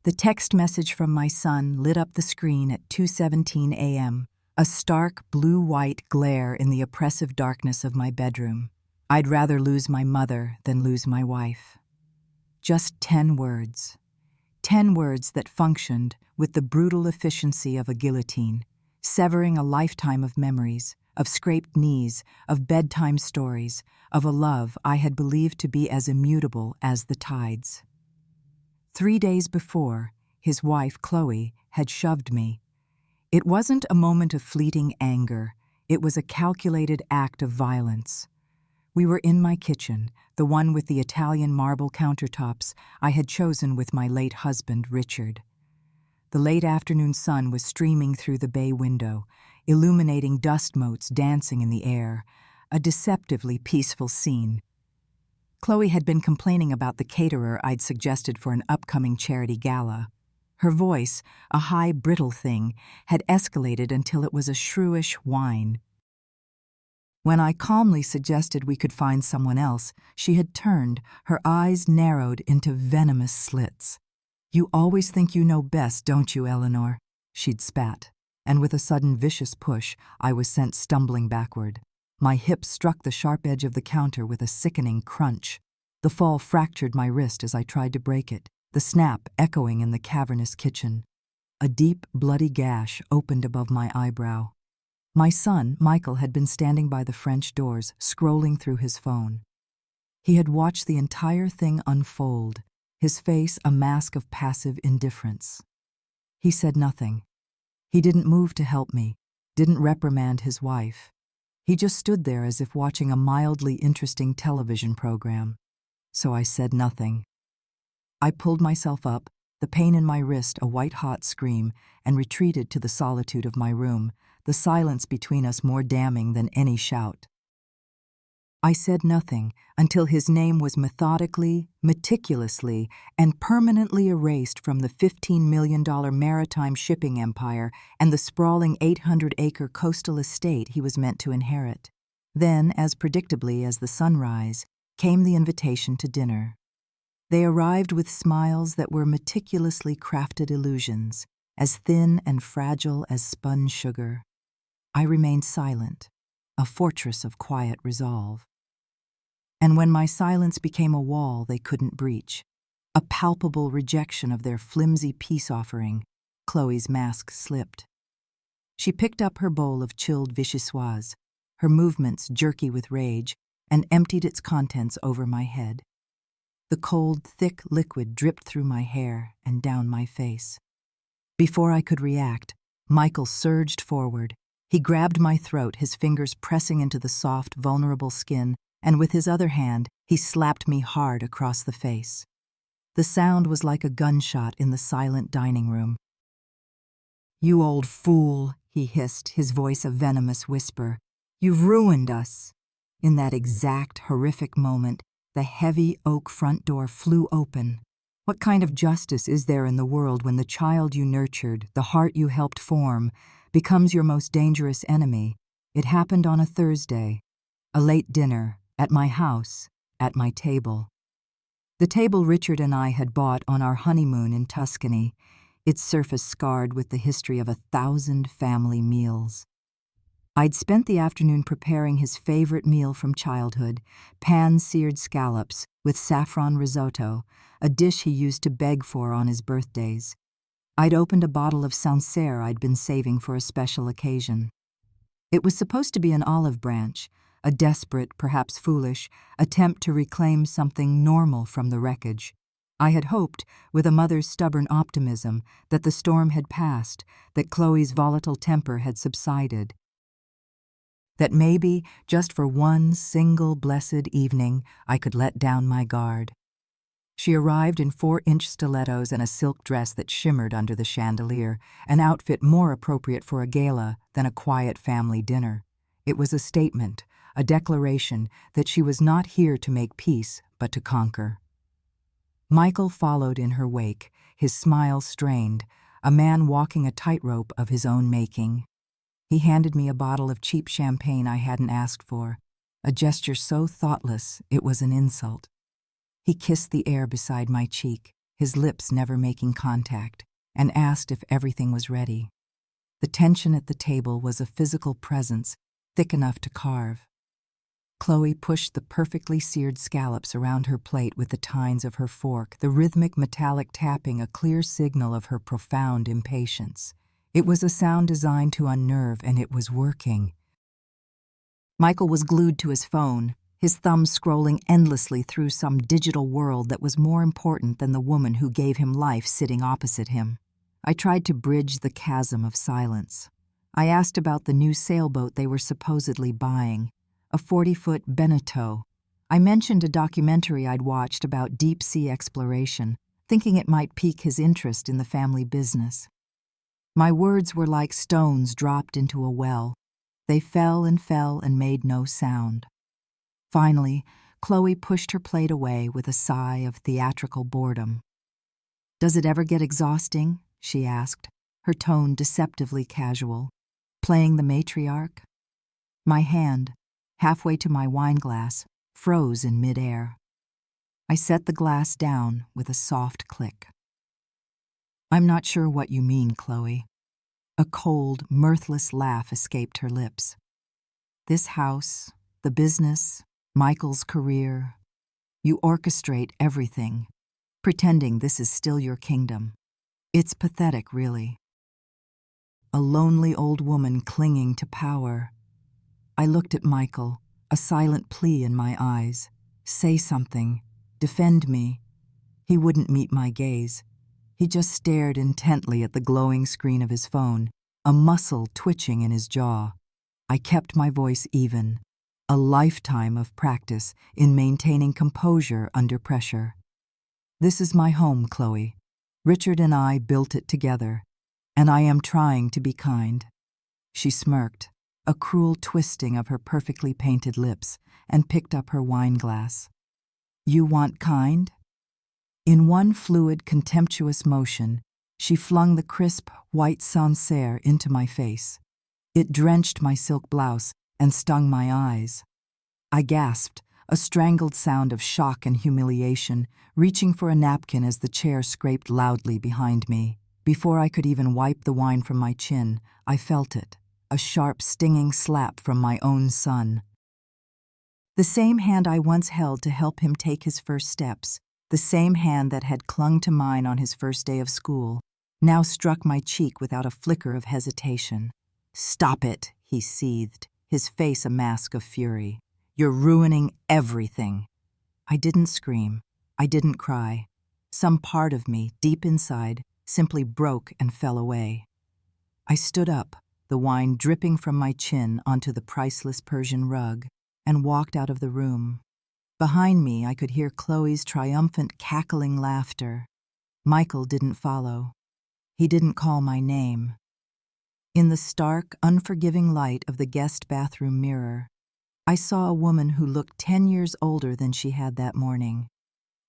The text message from my son lit up the screen at 2:17 a.m., a stark blue-white glare in the oppressive darkness of my bedroom. I'd rather lose my mother than lose my wife. Just 10 words. 10 words that functioned with the brutal efficiency of a guillotine, severing a lifetime of memories, of scraped knees, of bedtime stories, of a love I had believed to be as immutable as the tides. 3 days before, his wife, Chloe, had shoved me. It wasn't a moment of fleeting anger. It was a calculated act of violence. We were in my kitchen, the one with the Italian marble countertops I had chosen with my late husband, Richard. The late afternoon sun was streaming through the bay window, illuminating dust motes dancing in the air, a deceptively peaceful scene. Chloe had been complaining about the caterer I'd suggested for an upcoming charity gala. Her voice, a high, brittle thing, had escalated until it was a shrewish whine. When I calmly suggested we could find someone else, she had turned, her eyes narrowed into venomous slits. "You always think you know best, don't you, Eleanor?" she'd spat, and with a sudden vicious push, I was sent stumbling backward. My hip struck the sharp edge of the counter with a sickening crunch. The fall fractured my wrist as I tried to break it, the snap echoing in the cavernous kitchen. A deep, bloody gash opened above my eyebrow. My son, Michael, had been standing by the French doors, scrolling through his phone. He had watched the entire thing unfold, his face a mask of passive indifference. He said nothing. He didn't move to help me, didn't reprimand his wife. He just stood there as if watching a mildly interesting television program. So I said nothing. I pulled myself up, the pain in my wrist a white-hot scream, and retreated to the solitude of my room, the silence between us more damning than any shout. I said nothing until his name was methodically, meticulously, and permanently erased from the $15 million maritime shipping empire and the sprawling 800-acre coastal estate he was meant to inherit. Then, as predictably as the sunrise, came the invitation to dinner. They arrived with smiles that were meticulously crafted illusions, as thin and fragile as spun sugar. I remained silent, a fortress of quiet resolve. And when my silence became a wall they couldn't breach, a palpable rejection of their flimsy peace offering, Chloe's mask slipped. She picked up her bowl of chilled vichyssoise, her movements jerky with rage, and emptied its contents over my head. The cold, thick liquid dripped through my hair and down my face. Before I could react, Michael surged forward. He grabbed my throat, his fingers pressing into the soft, vulnerable skin, and with his other hand, he slapped me hard across the face. The sound was like a gunshot in the silent dining room. "You old fool," he hissed, his voice a venomous whisper. "You've ruined us." In that exact, horrific moment, the heavy oak front door flew open. What kind of justice is there in the world when the child you nurtured, the heart you helped form, becomes your most dangerous enemy? It happened on a Thursday, a late dinner, at my house, at my table. The table Richard and I had bought on our honeymoon in Tuscany, its surface scarred with the history of 1,000 family meals. I'd spent the afternoon preparing his favorite meal from childhood, pan-seared scallops with saffron risotto, a dish he used to beg for on his birthdays. I'd opened a bottle of Sancerre I'd been saving for a special occasion. It was supposed to be an olive branch, a desperate, perhaps foolish, attempt to reclaim something normal from the wreckage. I had hoped, with a mother's stubborn optimism, that the storm had passed, that Chloe's volatile temper had subsided, that maybe, just for one single blessed evening, I could let down my guard. She arrived in 4-inch stilettos and a silk dress that shimmered under the chandelier, an outfit more appropriate for a gala than a quiet family dinner. It was a statement, a declaration that she was not here to make peace, but to conquer. Michael followed in her wake, his smile strained, a man walking a tightrope of his own making. He handed me a bottle of cheap champagne I hadn't asked for, a gesture so thoughtless it was an insult. He kissed the air beside my cheek, his lips never making contact, and asked if everything was ready. The tension at the table was a physical presence, thick enough to carve. Chloe pushed the perfectly seared scallops around her plate with the tines of her fork, the rhythmic metallic tapping a clear signal of her profound impatience. It was a sound designed to unnerve, and it was working. Michael was glued to his phone, his thumbs scrolling endlessly through some digital world that was more important than the woman who gave him life sitting opposite him. I tried to bridge the chasm of silence. I asked about the new sailboat they were supposedly buying, a 40-foot Beneteau. I mentioned a documentary I'd watched about deep-sea exploration, thinking it might pique his interest in the family business. My words were like stones dropped into a well. They fell and made no sound. Finally, Chloe pushed her plate away with a sigh of theatrical boredom. "Does it ever get exhausting?" she asked, her tone deceptively casual. "Playing the matriarch?" My hand, halfway to my wine glass, froze in midair. I set the glass down with a soft click. "I'm not sure what you mean, Chloe." A cold, mirthless laugh escaped her lips. "This house, the business, Michael's career. You orchestrate everything, pretending this is still your kingdom. It's pathetic, really." A lonely old woman clinging to power. I looked at Michael, a silent plea in my eyes. Say something. Defend me. He wouldn't meet my gaze. He just stared intently at the glowing screen of his phone, a muscle twitching in his jaw. I kept my voice even, a lifetime of practice in maintaining composure under pressure. "This is my home, Chloe. Richard and I built it together, and I am trying to be kind." She smirked, a cruel twisting of her perfectly painted lips, and picked up her wine glass. "You want kind?" In one fluid, contemptuous motion, she flung the crisp, white Sancerre into my face. It drenched my silk blouse and stung my eyes. I gasped, a strangled sound of shock and humiliation, reaching for a napkin as the chair scraped loudly behind me. Before I could even wipe the wine from my chin, I felt it, a sharp, stinging slap from my own son. The same hand I once held to help him take his first steps, the same hand that had clung to mine on his first day of school, now struck my cheek without a flicker of hesitation. "Stop it," he seethed, his face a mask of fury. "You're ruining everything." I didn't scream. I didn't cry. Some part of me, deep inside, simply broke and fell away. I stood up, the wine dripping from my chin onto the priceless Persian rug, and walked out of the room. Behind me, I could hear Chloe's triumphant, cackling laughter. Michael didn't follow. He didn't call my name. In the stark, unforgiving light of the guest bathroom mirror, I saw a woman who looked 10 years older than she had that morning.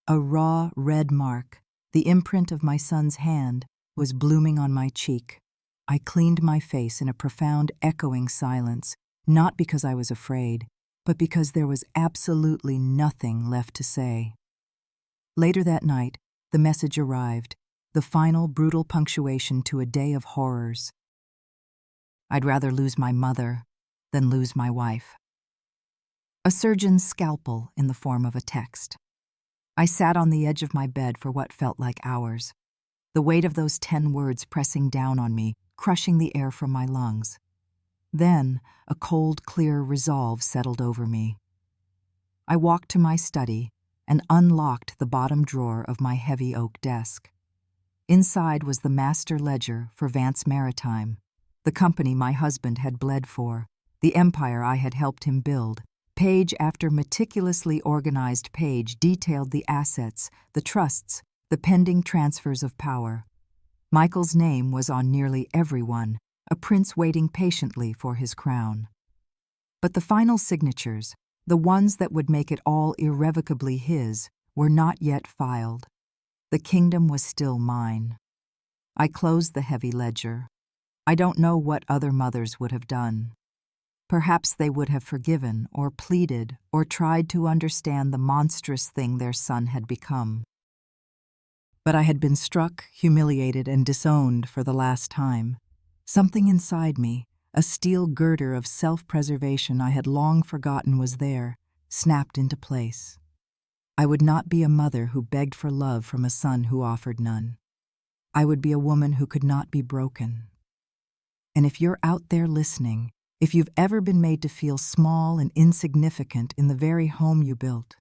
A raw, red mark, the imprint of my son's hand, was blooming on my cheek. I cleaned my face in a profound, echoing silence, not because I was afraid, but because there was absolutely nothing left to say. Later that night, the message arrived, the final, brutal punctuation to a day of horrors. "I'd rather lose my mother than lose my wife." A surgeon's scalpel in the form of a text. I sat on the edge of my bed for what felt like hours, the weight of those 10 words pressing down on me, crushing the air from my lungs. Then, a cold, clear resolve settled over me. I walked to my study and unlocked the bottom drawer of my heavy oak desk. Inside was the master ledger for Vance Maritime, the company my husband had bled for, the empire I had helped him build. Page after meticulously organized page detailed the assets, the trusts, the pending transfers of power. Michael's name was on nearly every one, a prince waiting patiently for his crown. But the final signatures, the ones that would make it all irrevocably his, were not yet filed. The kingdom was still mine. I closed the heavy ledger. I don't know what other mothers would have done. Perhaps they would have forgiven or pleaded or tried to understand the monstrous thing their son had become. But I had been struck, humiliated, and disowned for the last time. Something inside me, a steel girder of self-preservation I had long forgotten was there, snapped into place. I would not be a mother who begged for love from a son who offered none. I would be a woman who could not be broken. And if you're out there listening, if you've ever been made to feel small and insignificant in the very home you built,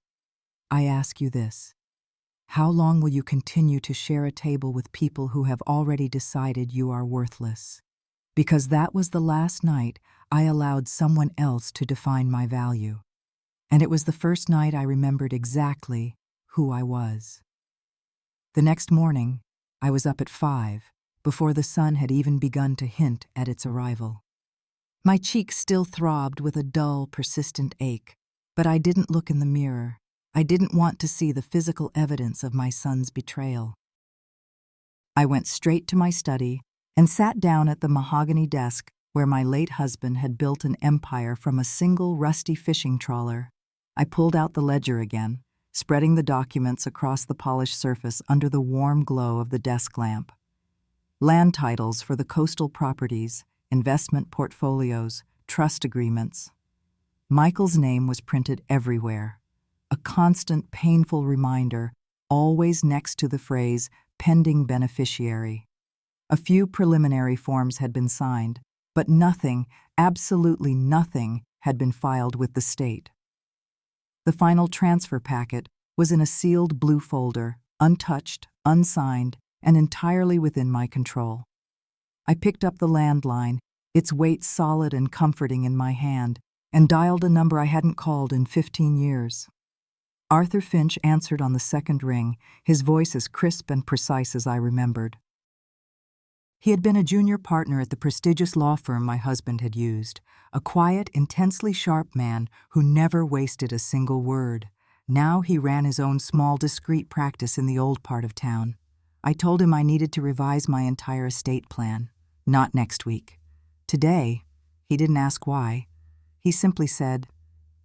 I ask you this: how long will you continue to share a table with people who have already decided you are worthless? Because that was the last night I allowed someone else to define my value. And it was the first night I remembered exactly who I was. The next morning, I was up at 5, before the sun had even begun to hint at its arrival. My cheeks still throbbed with a dull, persistent ache, but I didn't look in the mirror. I didn't want to see the physical evidence of my son's betrayal. I went straight to my study and sat down at the mahogany desk where my late husband had built an empire from a single rusty fishing trawler. I pulled out the ledger again, spreading the documents across the polished surface under the warm glow of the desk lamp. Land titles for the coastal properties, investment portfolios, trust agreements. Michael's name was printed everywhere, a constant, painful reminder, always next to the phrase, pending beneficiary. A few preliminary forms had been signed, but nothing, absolutely nothing, had been filed with the state. The final transfer packet was in a sealed blue folder, untouched, unsigned, and entirely within my control. I picked up the landline, its weight solid and comforting in my hand, and dialed a number I hadn't called in 15 years. Arthur Finch answered on the second ring, his voice as crisp and precise as I remembered. He had been a junior partner at the prestigious law firm my husband had used, a quiet, intensely sharp man who never wasted a single word. Now he ran his own small, discreet practice in the old part of town. I told him I needed to revise my entire estate plan. Not next week. Today, he didn't ask why. He simply said,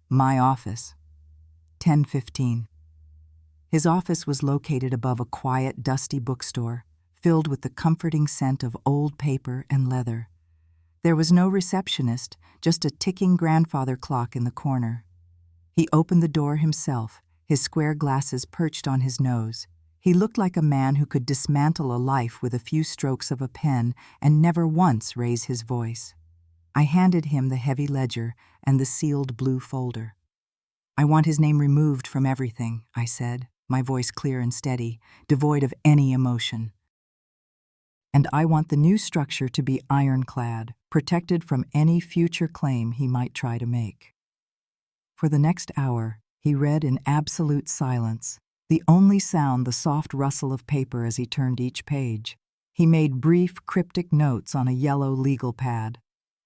"My office. 10:15. His office was located above a quiet, dusty bookstore, filled with the comforting scent of old paper and leather. There was no receptionist, just a ticking grandfather clock in the corner. He opened the door himself, his square glasses perched on his nose. He looked like a man who could dismantle a life with a few strokes of a pen and never once raise his voice. I handed him the heavy ledger and the sealed blue folder. "I want his name removed from everything," I said, my voice clear and steady, devoid of any emotion. "And I want the new structure to be ironclad, protected from any future claim he might try to make." For the next hour, he read in absolute silence, the only sound the soft rustle of paper as he turned each page. He made brief, cryptic notes on a yellow legal pad.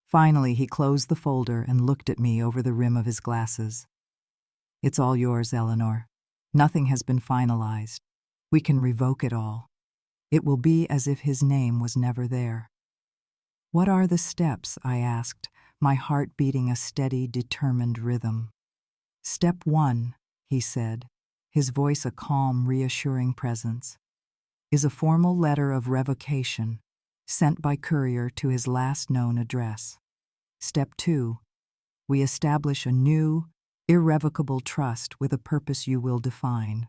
Finally, he closed the folder and looked at me over the rim of his glasses. "It's all yours, Eleanor. Nothing has been finalized. We can revoke it all. It will be as if his name was never there." "What are the steps?" I asked, my heart beating a steady, determined rhythm. "Step 1, he said, his voice a calm, reassuring presence, "is a formal letter of revocation sent by courier to his last known address. Step 2, we establish a new, irrevocable trust with a purpose you will define.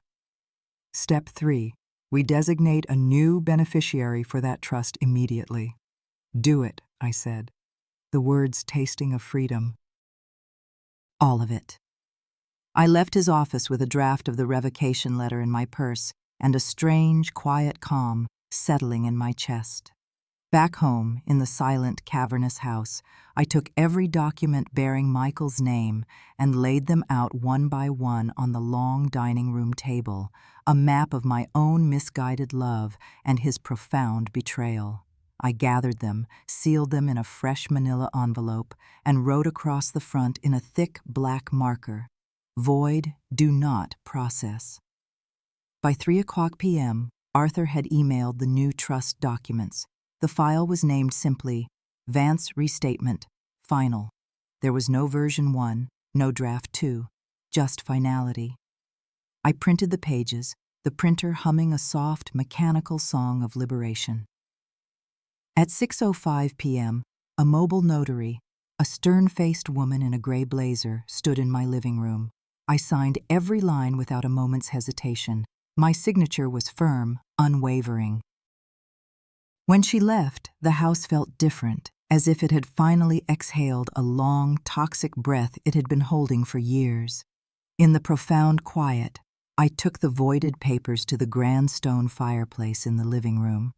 Step 3, we designate a new beneficiary for that trust immediately." "Do it," I said, the words tasting of freedom. "All of it." I left his office with a draft of the revocation letter in my purse and a strange, quiet calm settling in my chest. Back home, in the silent, cavernous house, I took every document bearing Michael's name and laid them out one by one on the long dining room table, a map of my own misguided love and his profound betrayal. I gathered them, sealed them in a fresh manila envelope, and wrote across the front in a thick black marker, "Void, do not process." By 3:00 p.m., Arthur had emailed the new trust documents. The file was named simply, "Vance Restatement, Final." There was no version 1, no draft 2, just finality. I printed the pages, the printer humming a soft, mechanical song of liberation. At 6:05 p.m., a mobile notary, a stern-faced woman in a gray blazer, stood in my living room. I signed every line without a moment's hesitation. My signature was firm, unwavering. When she left, the house felt different, as if it had finally exhaled a long, toxic breath it had been holding for years. In the profound quiet, I took the voided papers to the grand stone fireplace in the living room.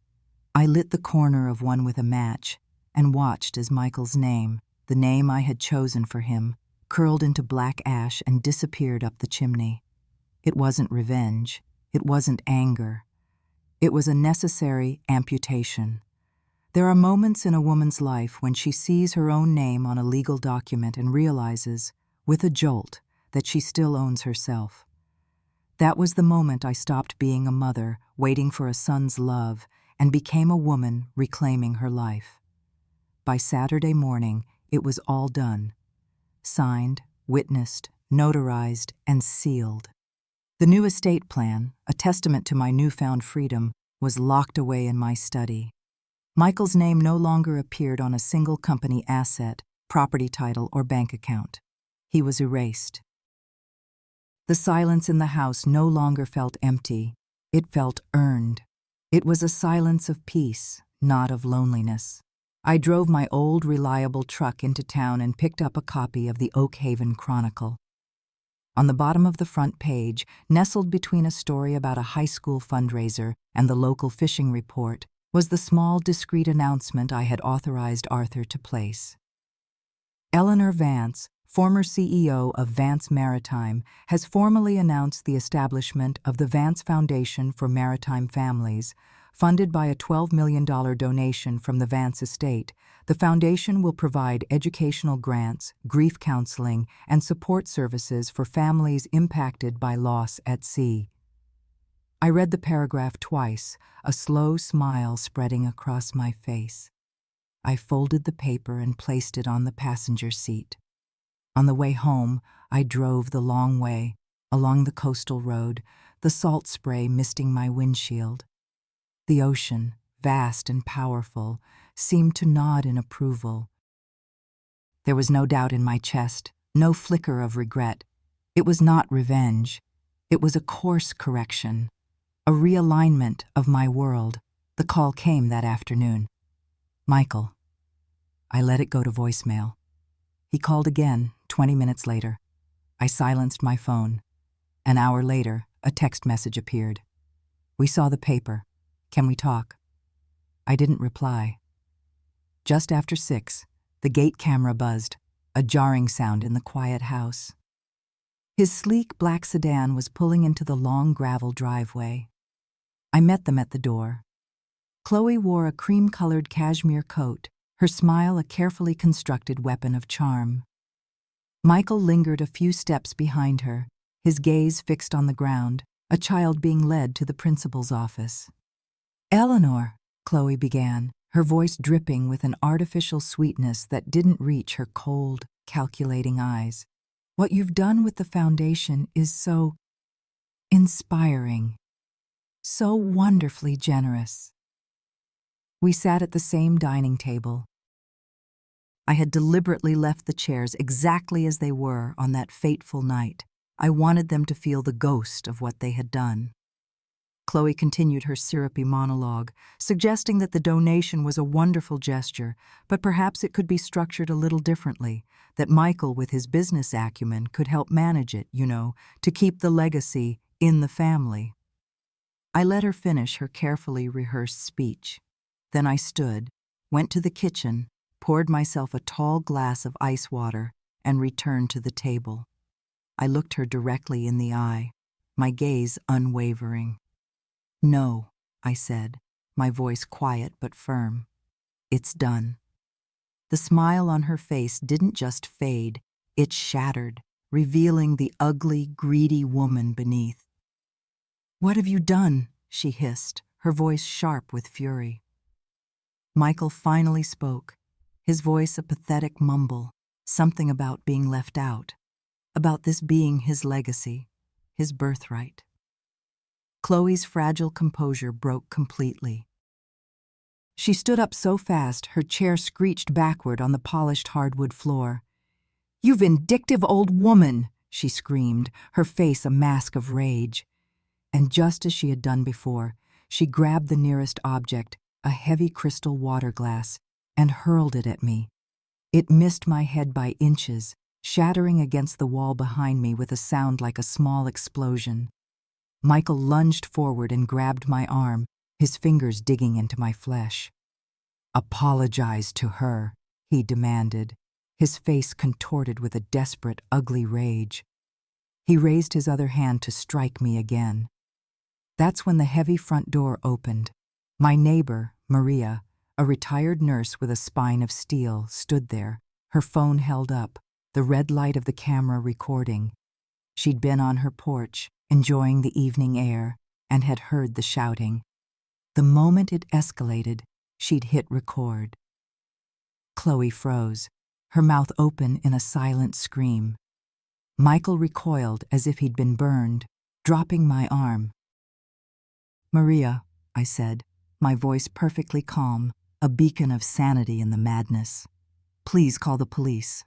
I lit the corner of one with a match and watched as Michael's name, the name I had chosen for him, curled into black ash and disappeared up the chimney. It wasn't revenge. It wasn't anger. It was a necessary amputation. There are moments in a woman's life when she sees her own name on a legal document and realizes, with a jolt, that she still owns herself. That was the moment I stopped being a mother, waiting for a son's love, and became a woman reclaiming her life. By Saturday morning, it was all done. Signed, witnessed, notarized, and sealed. The new estate plan, a testament to my newfound freedom, was locked away in my study. Michael's name no longer appeared on a single company asset, property title, or bank account. He was erased. The silence in the house no longer felt empty. It felt earned. It was a silence of peace, not of loneliness. I drove my old, reliable truck into town and picked up a copy of the Oak Haven Chronicle. On the bottom of the front page, nestled between a story about a high school fundraiser and the local fishing report, was the small, discreet announcement I had authorized Arthur to place. Eleanor Vance, former CEO of Vance Maritime, has formally announced the establishment of the Vance Foundation for Maritime Families. Funded by a $12 million donation from the Vance estate, the foundation will provide educational grants, grief counseling, and support services for families impacted by loss at sea. I read the paragraph twice, a slow smile spreading across my face. I folded the paper and placed it on the passenger seat. On the way home, I drove the long way, along the coastal road, the salt spray misting my windshield. The ocean, vast and powerful, seemed to nod in approval. There was no doubt in my chest, no flicker of regret. It was not revenge. It was a course correction, a realignment of my world. The call came that afternoon. Michael. I let it go to voicemail. He called again, 20 minutes later. I silenced my phone. An hour later, a text message appeared. We saw the paper. Can we talk? I didn't reply. Just after 6, the gate camera buzzed, a jarring sound in the quiet house. His sleek black sedan was pulling into the long gravel driveway. I met them at the door. Chloe wore a cream-colored cashmere coat, her smile a carefully constructed weapon of charm. Michael lingered a few steps behind her, his gaze fixed on the ground, a child being led to the principal's office. "Eleanor," Chloe began, her voice dripping with an artificial sweetness that didn't reach her cold, calculating eyes. "What you've done with the foundation is so inspiring, so wonderfully generous." We sat at the same dining table. I had deliberately left the chairs exactly as they were on that fateful night. I wanted them to feel the ghost of what they had done. Chloe continued her syrupy monologue, suggesting that the donation was a wonderful gesture, but perhaps it could be structured a little differently, that Michael, with his business acumen, could help manage it, to keep the legacy in the family. I let her finish her carefully rehearsed speech. Then I stood, went to the kitchen, poured myself a tall glass of ice water, and returned to the table. I looked her directly in the eye, my gaze unwavering. "No," I said, my voice quiet but firm. "It's done." The smile on her face didn't just fade, it shattered, revealing the ugly, greedy woman beneath. "What have you done?" she hissed, her voice sharp with fury. Michael finally spoke, his voice a pathetic mumble, something about being left out, about this being his legacy, his birthright. Chloe's fragile composure broke completely. She stood up so fast her chair screeched backward on the polished hardwood floor. "You vindictive old woman!" she screamed, her face a mask of rage. And just as she had done before, she grabbed the nearest object, a heavy crystal water glass, and hurled it at me. It missed my head by inches, shattering against the wall behind me with a sound like a small explosion. Michael lunged forward and grabbed my arm, his fingers digging into my flesh. "Apologize to her," he demanded, his face contorted with a desperate, ugly rage. He raised his other hand to strike me again. That's when the heavy front door opened. My neighbor, Maria, a retired nurse with a spine of steel, stood there, her phone held up, the red light of the camera recording. She'd been on her porch, enjoying the evening air, and had heard the shouting. The moment it escalated, she'd hit record. Chloe froze, her mouth open in a silent scream. Michael recoiled as if he'd been burned, dropping my arm. "Maria," I said, my voice perfectly calm, a beacon of sanity in the madness. "Please call the police."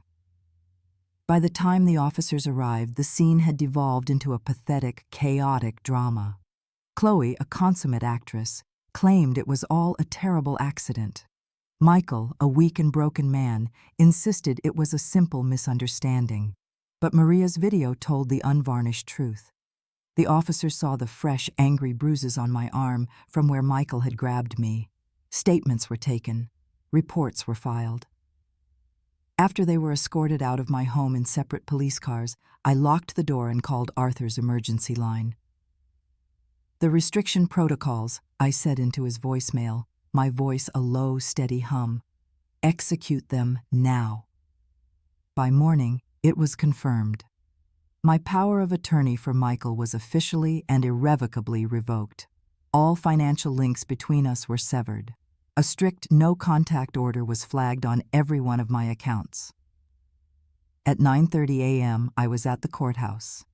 By the time the officers arrived, the scene had devolved into a pathetic, chaotic drama. Chloe, a consummate actress, claimed it was all a terrible accident. Michael, a weak and broken man, insisted it was a simple misunderstanding. But Maria's video told the unvarnished truth. The officers saw the fresh, angry bruises on my arm from where Michael had grabbed me. Statements were taken. Reports were filed. After they were escorted out of my home in separate police cars, I locked the door and called Arthur's emergency line. "The restriction protocols," I said into his voicemail, my voice a low, steady hum. "Execute them now." By morning, it was confirmed. My power of attorney for Michael was officially and irrevocably revoked. All financial links between us were severed. A strict no-contact order was flagged on every one of my accounts. At 9:30 a.m., I was at the courthouse.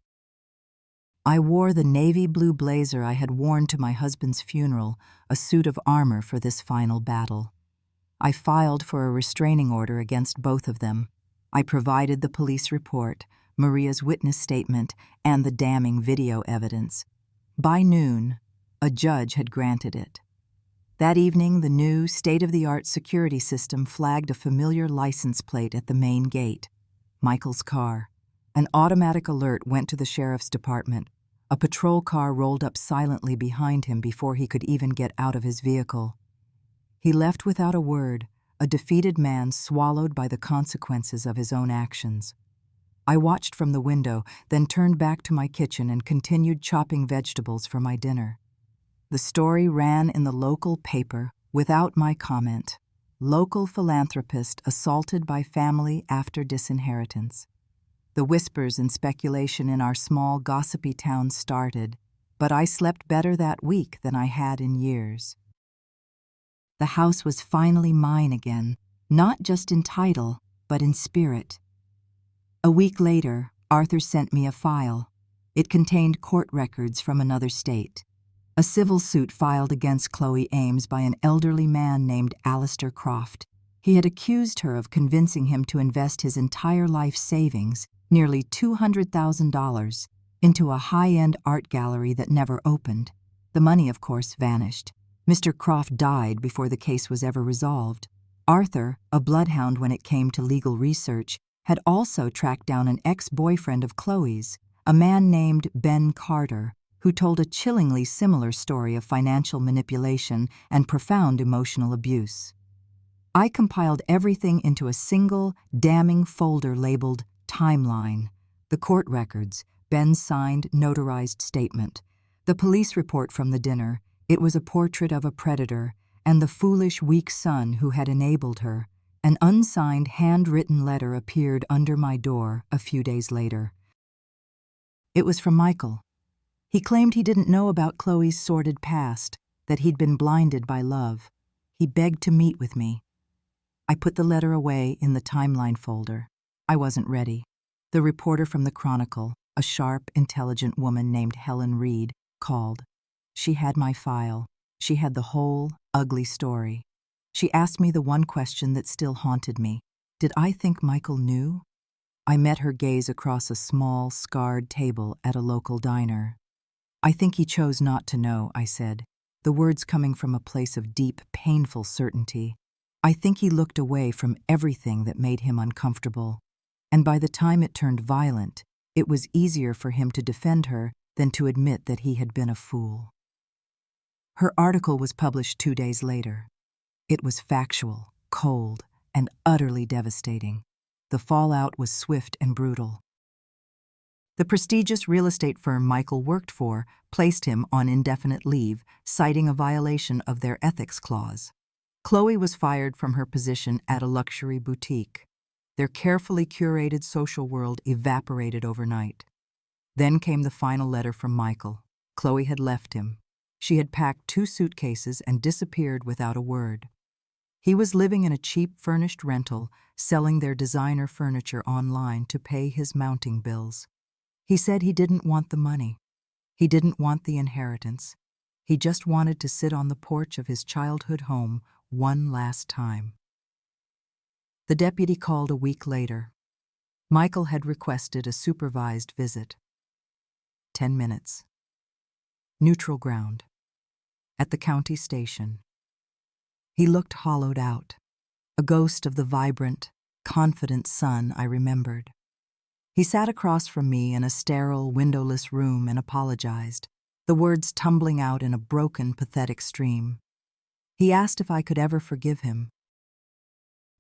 I wore the navy blue blazer I had worn to my husband's funeral, a suit of armor for this final battle. I filed for a restraining order against both of them. I provided the police report, Maria's witness statement, and the damning video evidence. By noon, a judge had granted it. That evening, the new, state-of-the-art security system flagged a familiar license plate at the main gate. Michael's car. An automatic alert went to the sheriff's department. A patrol car rolled up silently behind him before he could even get out of his vehicle. He left without a word, a defeated man swallowed by the consequences of his own actions. I watched from the window, then turned back to my kitchen and continued chopping vegetables for my dinner. The story ran in the local paper without my comment. Local philanthropist assaulted by family after disinheritance. The whispers and speculation in our small, gossipy town started, but I slept better that week than I had in years. The house was finally mine again, not just in title, but in spirit. A week later, Arthur sent me a file. It contained court records from another state. A civil suit filed against Chloe Ames by an elderly man named Alistair Croft. He had accused her of convincing him to invest his entire life savings, nearly $200,000, into a high-end art gallery that never opened. The money, of course, vanished. Mr. Croft died before the case was ever resolved. Arthur, a bloodhound when it came to legal research, had also tracked down an ex-boyfriend of Chloe's, a man named Ben Carter, who told a chillingly similar story of financial manipulation and profound emotional abuse. I compiled everything into a single, damning folder labeled Timeline. The court records, Ben's signed, notarized statement, the police report from the dinner, it was a portrait of a predator, and the foolish, weak son who had enabled her. An unsigned, handwritten letter appeared under my door a few days later. It was from Michael. He claimed he didn't know about Chloe's sordid past, that he'd been blinded by love. He begged to meet with me. I put the letter away in the Timeline folder. I wasn't ready. The reporter from the Chronicle, a sharp, intelligent woman named Helen Reed, called. She had my file. She had the whole, ugly story. She asked me the one question that still haunted me. Did I think Michael knew? I met her gaze across a small, scarred table at a local diner. I think he chose not to know, I said, the words coming from a place of deep, painful certainty. I think he looked away from everything that made him uncomfortable. And by the time it turned violent, it was easier for him to defend her than to admit that he had been a fool. Her article was published 2 days later. It was factual, cold, and utterly devastating. The fallout was swift and brutal. The prestigious real estate firm Michael worked for placed him on indefinite leave, citing a violation of their ethics clause. Chloe was fired from her position at a luxury boutique. Their carefully curated social world evaporated overnight. Then came the final letter from Michael. Chloe had left him. She had packed 2 suitcases and disappeared without a word. He was living in a cheap furnished rental, selling their designer furniture online to pay his mounting bills. He said he didn't want the money. He didn't want the inheritance. He just wanted to sit on the porch of his childhood home one last time. The deputy called a week later. Michael had requested a supervised visit. 10 minutes. Neutral ground. At the county station. He looked hollowed out, a ghost of the vibrant, confident son I remembered. He sat across from me in a sterile, windowless room and apologized, the words tumbling out in a broken, pathetic stream. He asked if I could ever forgive him.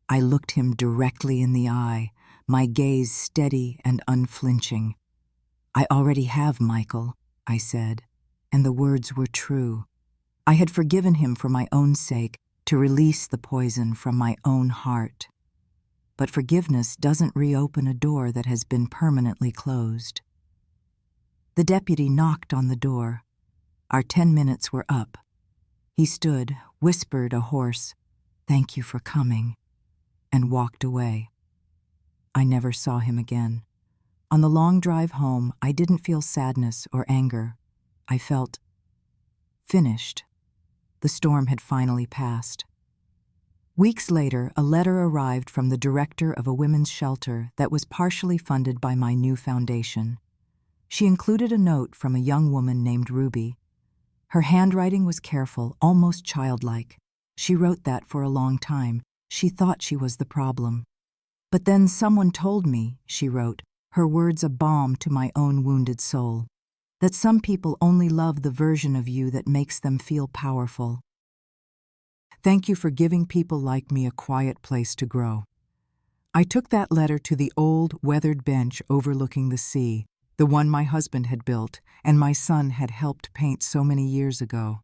I looked him directly in the eye, my gaze steady and unflinching. I already have, Michael, I said, and the words were true. I had forgiven him for my own sake, to release the poison from my own heart. But forgiveness doesn't reopen a door that has been permanently closed. The deputy knocked on the door. Our 10 minutes were up. He stood, whispered a hoarse, "Thank you for coming," and walked away. I never saw him again. On the long drive home, I didn't feel sadness or anger. I felt finished. The storm had finally passed. Weeks later, a letter arrived from the director of a women's shelter that was partially funded by my new foundation. She included a note from a young woman named Ruby. Her handwriting was careful, almost childlike. She wrote that for a long time. She thought she was the problem. But then someone told me, she wrote, her words a balm to my own wounded soul, that some people only love the version of you that makes them feel powerful. Thank you for giving people like me a quiet place to grow. I took that letter to the old, weathered bench overlooking the sea, the one my husband had built and my son had helped paint so many years ago.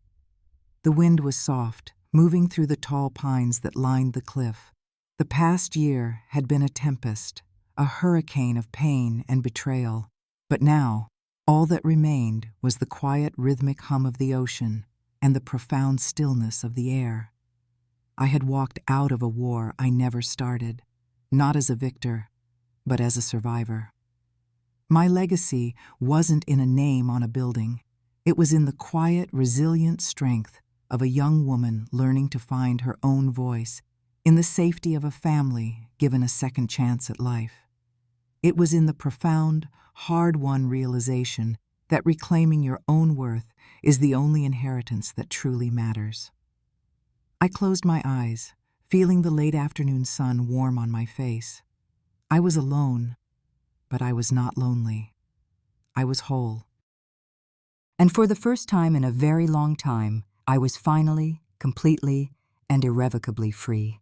The wind was soft, moving through the tall pines that lined the cliff. The past year had been a tempest, a hurricane of pain and betrayal. But now, all that remained was the quiet, rhythmic hum of the ocean and the profound stillness of the air. I had walked out of a war I never started, not as a victor, but as a survivor. My legacy wasn't in a name on a building. It was in the quiet, resilient strength of a young woman learning to find her own voice, in the safety of a family given a second chance at life. It was in the profound, hard-won realization that reclaiming your own worth is the only inheritance that truly matters. I closed my eyes, feeling the late afternoon sun warm on my face. I was alone, but I was not lonely. I was whole. And for the first time in a very long time, I was finally, completely, and irrevocably free.